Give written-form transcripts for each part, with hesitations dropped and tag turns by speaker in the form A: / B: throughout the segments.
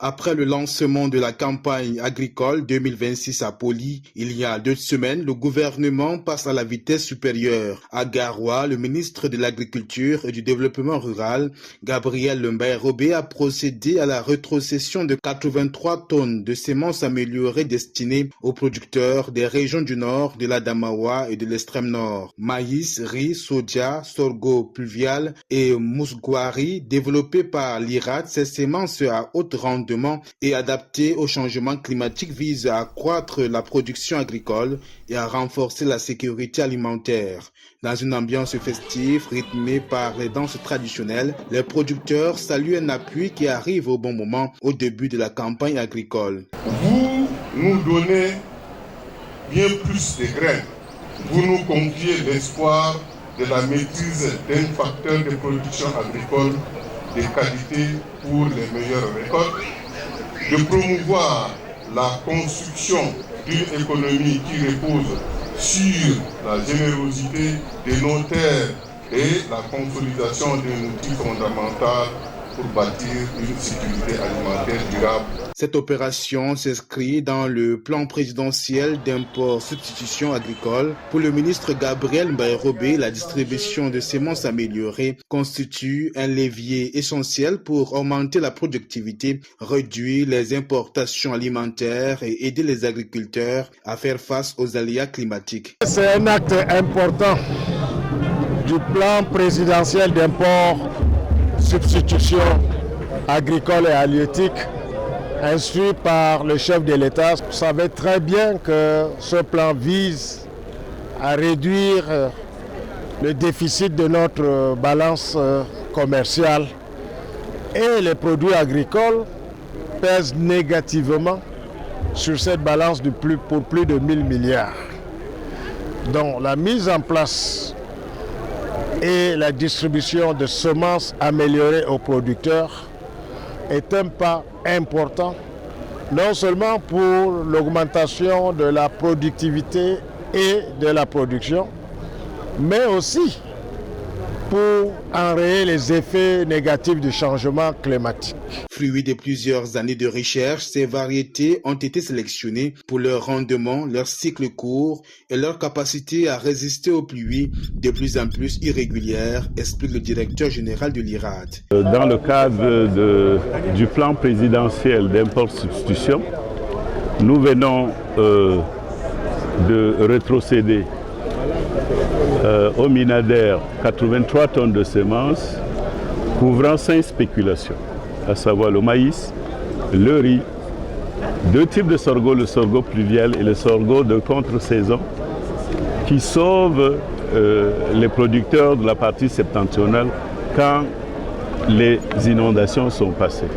A: Après le lancement de la campagne agricole 2026 à Poli, il y a 2 semaines, le gouvernement passe à la vitesse supérieure. À Garoua, le ministre de l'Agriculture et du Développement rural, Gabriel Mbaye-Robé, a procédé à la rétrocession de 83 tonnes de semences améliorées destinées aux producteurs des régions du nord, de l'Adamawa et de l'extrême nord. Maïs, riz, soja, sorgho pluvial et mousgouari, développées par l'IRAD, ces semences à haute rendement et adaptées au changement climatique visent à accroître la production agricole et à renforcer la sécurité alimentaire. Dans une ambiance festive rythmée par les danses traditionnelles, les producteurs saluent un appui qui arrive au bon moment au début de la campagne agricole.
B: Vous nous donnez bien plus de graines. Vous nous confiez l'espoir de la maîtrise d'un facteur de production agricole de qualité pour les meilleures récoltes, de promouvoir la construction d'une économie qui repose sur la générosité de nos terres et la consolidation d'un outil fondamental pour bâtir une sécurité alimentaire durable.
A: Cette opération s'inscrit dans le plan présidentiel d'import-substitution agricole. Pour le ministre Gabriel Mbaye-Robé, la distribution de semences améliorées constitue un levier essentiel pour augmenter la productivité, réduire les importations alimentaires et aider les agriculteurs à faire face aux aléas climatiques.
C: C'est un acte important du plan présidentiel d'import-substitution agricole et halieutique instruit par le chef de l'État. Vous savez très bien que ce plan vise à réduire le déficit de notre balance commerciale et les produits agricoles pèsent négativement sur cette balance pour plus de 1000 milliards. Donc la mise en place et la distribution de semences améliorées aux producteurs est un pas important, non seulement pour l'augmentation de la productivité et de la production, mais aussi pour enrayer les effets négatifs du changement climatique.
A: Fruit de plusieurs années de recherche, ces variétés ont été sélectionnées pour leur rendement, leur cycle court et leur capacité à résister aux pluies de plus en plus irrégulières, explique le directeur général de l'IRAD.
D: Dans le cadre du plan présidentiel d'import-substitution, nous venons de rétrocéder au Minader 83 tonnes de semences couvrant 5 spéculations, à savoir le maïs, le riz, 2 types de sorgho, le sorgho pluvial et le sorgho de contre-saison, qui sauvent les producteurs de la partie septentrionale quand les inondations sont passées.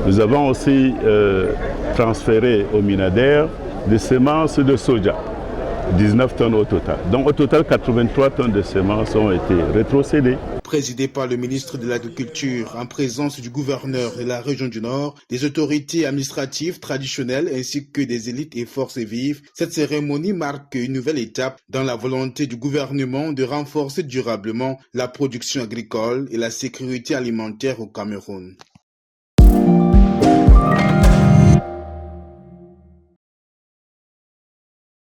D: Nous avons aussi transféré au Minader des semences de soja, 19 tonnes au total. Donc au total, 83 tonnes de semences ont été rétrocédées.
A: Présidé par le ministre de l'Agriculture en présence du gouverneur de la région du Nord, des autorités administratives traditionnelles ainsi que des élites et forces vives, cette cérémonie marque une nouvelle étape dans la volonté du gouvernement de renforcer durablement la production agricole et la sécurité alimentaire au Cameroun.